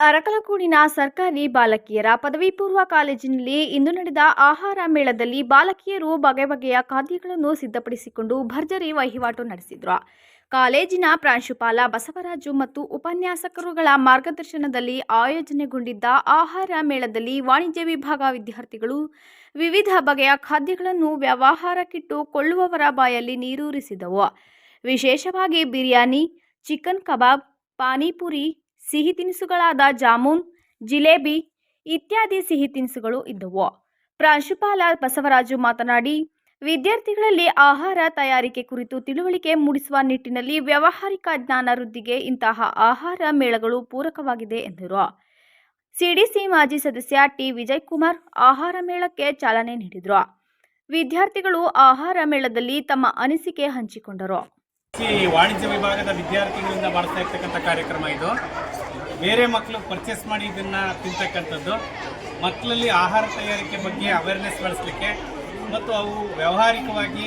ಅರಕಲಗೂಡಿನ ಸರ್ಕಾರಿ ಬಾಲಕಿಯರ ಪದವಿ ಪೂರ್ವ ಕಾಲೇಜಿನಲ್ಲಿ ಇಂದು ನಡೆದ ಆಹಾರ ಮೇಳದಲ್ಲಿ ಬಾಲಕಿಯರು ಬಗೆ ಬಗೆಯ ಖಾದ್ಯಗಳನ್ನು ಸಿದ್ಧಪಡಿಸಿಕೊಂಡು ಭರ್ಜರಿ ವಹಿವಾಟು ನಡೆಸಿದರು. ಕಾಲೇಜಿನ ಪ್ರಾಂಶುಪಾಲ ಬಸವರಾಜು ಮತ್ತು ಉಪನ್ಯಾಸಕರುಗಳ ಮಾರ್ಗದರ್ಶನದಲ್ಲಿ ಆಯೋಜನೆಗೊಂಡಿದ್ದ ಆಹಾರ ಮೇಳದಲ್ಲಿ ವಾಣಿಜ್ಯ ವಿಭಾಗ ವಿದ್ಯಾರ್ಥಿಗಳು ವಿವಿಧ ಬಗೆಯ ಖಾದ್ಯಗಳನ್ನು ವ್ಯವಹಾರಕ್ಕಿಟ್ಟು ಕೊಳ್ಳುವವರ ಬಾಯಲ್ಲಿ ನೀರೂರಿಸಿದವು. ವಿಶೇಷವಾಗಿ ಬಿರಿಯಾನಿ, ಚಿಕನ್ ಕಬಾಬ್, ಪಾನಿಪುರಿ, ಸಿಹಿ ತಿನಿಸುಗಳಾದ ಜಾಮೂನ್, ಜಿಲೇಬಿ ಇತ್ಯಾದಿ ಸಿಹಿ ತಿನಿಸುಗಳು ಇದ್ದವು. ಪ್ರಾಂಶುಪಾಲ ಬಸವರಾಜು ಮಾತನಾಡಿ, ವಿದ್ಯಾರ್ಥಿಗಳಲ್ಲಿ ಆಹಾರ ತಯಾರಿಕೆ ಕುರಿತು ತಿಳುವಳಿಕೆ ಮೂಡಿಸುವ ನಿಟ್ಟಿನಲ್ಲಿ ವ್ಯಾವಹಾರಿಕ ಜ್ಞಾನ ವೃದ್ಧಿಗೆ ಇಂತಹ ಆಹಾರ ಮೇಳಗಳು ಪೂರಕವಾಗಿದೆ ಎಂದರು. ಸಿಡಿಸಿ ಮಾಜಿ ಸದಸ್ಯ ಟಿ ವಿಜಯಕುಮಾರ್ ಆಹಾರ ಮೇಳಕ್ಕೆ ಚಾಲನೆ ನೀಡಿದರು. ವಿದ್ಯಾರ್ಥಿಗಳು ಆಹಾರ ಮೇಳದಲ್ಲಿ ತಮ್ಮ ಅನಿಸಿಕೆ ಹಂಚಿಕೊಂಡರು. ವಾಣಿಜ್ಯ ವಿಭಾಗದ ವಿದ್ಯಾರ್ಥಿಗಳಿಂದ ಮಾಡ್ತಾ ಇರ್ತಕ್ಕಂಥ ಕಾರ್ಯಕ್ರಮ ಇದು. ಬೇರೆ ಮಕ್ಕಳು ಪರ್ಚೇಸ್ ಮಾಡಿ ಇದನ್ನು ತಿಂತಕ್ಕಂಥದ್ದು, ಮಕ್ಕಳಲ್ಲಿ ಆಹಾರ ತಯಾರಿಕೆ ಬಗ್ಗೆ ಅವೇರ್ನೆಸ್ ಬೆಳೆಸಲಿಕ್ಕೆ ಮತ್ತು ಅವು ವ್ಯಾವಹಾರಿಕವಾಗಿ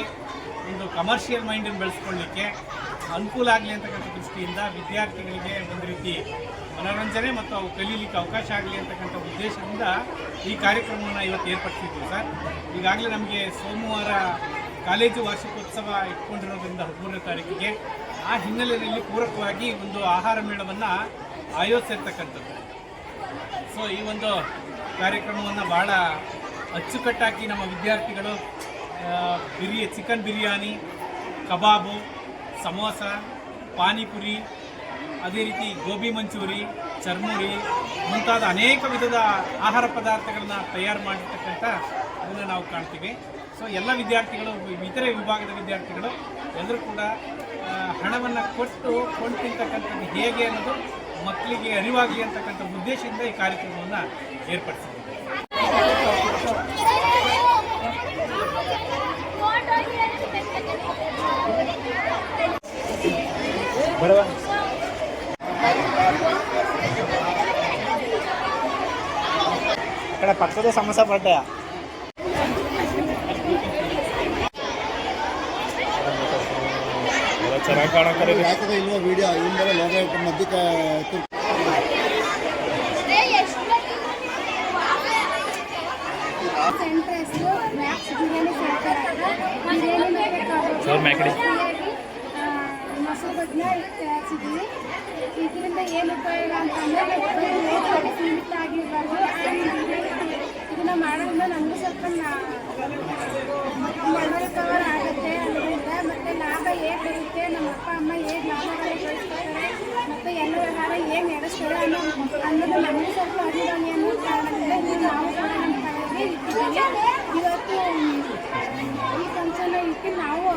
ಒಂದು ಕಮರ್ಷಿಯಲ್ ಮೈಂಡನ್ನು ಬೆಳೆಸ್ಕೊಳ್ಳಿಕ್ಕೆ ಅನುಕೂಲ ಆಗಲಿ ಅಂತಕ್ಕಂಥ ದೃಷ್ಟಿಯಿಂದ ವಿದ್ಯಾರ್ಥಿಗಳಿಗೆ ಒಂದು ರೀತಿ ಮನೋರಂಜನೆ ಮತ್ತು ಅವು ಕಲೀಲಿಕ್ಕೆ ಅವಕಾಶ ಆಗಲಿ ಅಂತಕ್ಕಂಥ ಉದ್ದೇಶದಿಂದ ಈ ಕಾರ್ಯಕ್ರಮವನ್ನು ಇವತ್ತು ಏರ್ಪಡಿಸಿದ್ವಿ ಸರ್. ಈಗಾಗಲೇ ನಮಗೆ ಸೋಮವಾರ ಕಾಲೇಜು ವಾರ್ಷಿಕೋತ್ಸವ ಇಟ್ಕೊಂಡಿರೋದ್ರಿಂದ 13ನೇ ತಾರೀಕಿಗೆ ಆ ಹಿನ್ನೆಲೆಯಲ್ಲಿ ಪೂರಕವಾಗಿ ಒಂದು ಆಹಾರ ಮೇಳವನ್ನು ಆಯೋಜಿಸಿರ್ತಕ್ಕಂಥದ್ದು. ಸೊ ಈ ಒಂದು ಕಾರ್ಯಕ್ರಮವನ್ನು ಭಾಳ ಅಚ್ಚುಕಟ್ಟಾಗಿ ನಮ್ಮ ವಿದ್ಯಾರ್ಥಿಗಳು ಚಿಕನ್ ಬಿರಿಯಾನಿ, ಕಬಾಬು, ಸಮೋಸ, ಪಾನಿಪುರಿ, ಅದೇ ರೀತಿ ಗೋಬಿ ಮಂಚೂರಿ, ಚರ್ಮುರಿ ಮುಂತಾದ ಅನೇಕ ವಿಧದ ಆಹಾರ ಪದಾರ್ಥಗಳನ್ನು ತಯಾರು ಮಾಡಿರ್ತಕ್ಕಂಥ ಅದನ್ನು ನಾವು ಕಾಣ್ತೀವಿ. ಸೊ ಎಲ್ಲ ವಿದ್ಯಾರ್ಥಿಗಳು, ಇತರೆ ವಿಭಾಗದ ವಿದ್ಯಾರ್ಥಿಗಳು ಎಲ್ಲರೂ ಕೂಡ ಹಣವನ್ನು ಕೊಟ್ಟು ಕೊಂಡು ತಿಂತಕ್ಕಂಥದ್ದು ಹೇಗೆ ಅನ್ನೋದು ಮಕ್ಕಳಿಗೆ ಅರಿವಾಗಲಿ ಅಂತಕ್ಕಂಥ ಉದ್ದೇಶದಿಂದ ಈ ಕಾರ್ಯಕ್ರಮವನ್ನು ಏರ್ಪಡಿಸಿದ್ದೀವಿ. ఇక్కడ పక్కదే సమస్య పడ్డాయా ಚೆನ್ನಾಗಿ ಕಾಣಕರೆ ಇಲ್ವಾ ವಿಡಿಯೋ ಇಂದಲೇ ಲೋಗೋ ಇಟ್ಟು ಮಧ್ಯಕ್ಕೆ ಮೊಸರು ಬದನ ಹಚ್ಚಿದ್ವಿ. ಇದರಿಂದ ಏನು ಉಪಯೋಗ ಅಂತಂದರೆ ಸೀಮಿತ ಆಗಿರಬಾರ್ದು. ಇದನ್ನ ಮಾಡೋದ್ರಿಂದ ನಮಗೂ ಸ್ವಲ್ಪ ಮನೋರಿಕವರ್ ಆಗುತ್ತೆ ಅನ್ನೋದ್ರಿಂದ, ಮತ್ತು ಲಾಭ ಹೇಗೆ ಬರುತ್ತೆ, ನಮ್ಮ ಅಪ್ಪ ಅಮ್ಮ ಹೇಗೆ ಲಾಭಗಳನ್ನು ಗಳಿಸ್ತಾರೆ ಮತ್ತು ಎಲ್ಲ ವ್ಯವಹಾರ ಹೇಗೆ ನಡೆಸ್ತಾರೆ ಅನ್ನೋದು ನಮಗೂ ಸ್ವಲ್ಪ ಅರಿವಾಣಿ ಅನ್ನೋ ಕಾರಣದಿಂದ ನಾವು ಕೂಡ ನಮ್ಮ ಕಾಲೇಜಲ್ಲಿ ಇಟ್ಟಿದ್ದೀವಿ. ಇವತ್ತು ಈ ಫಂಕ್ಷನ್ ಇಟ್ಟು ನಾವು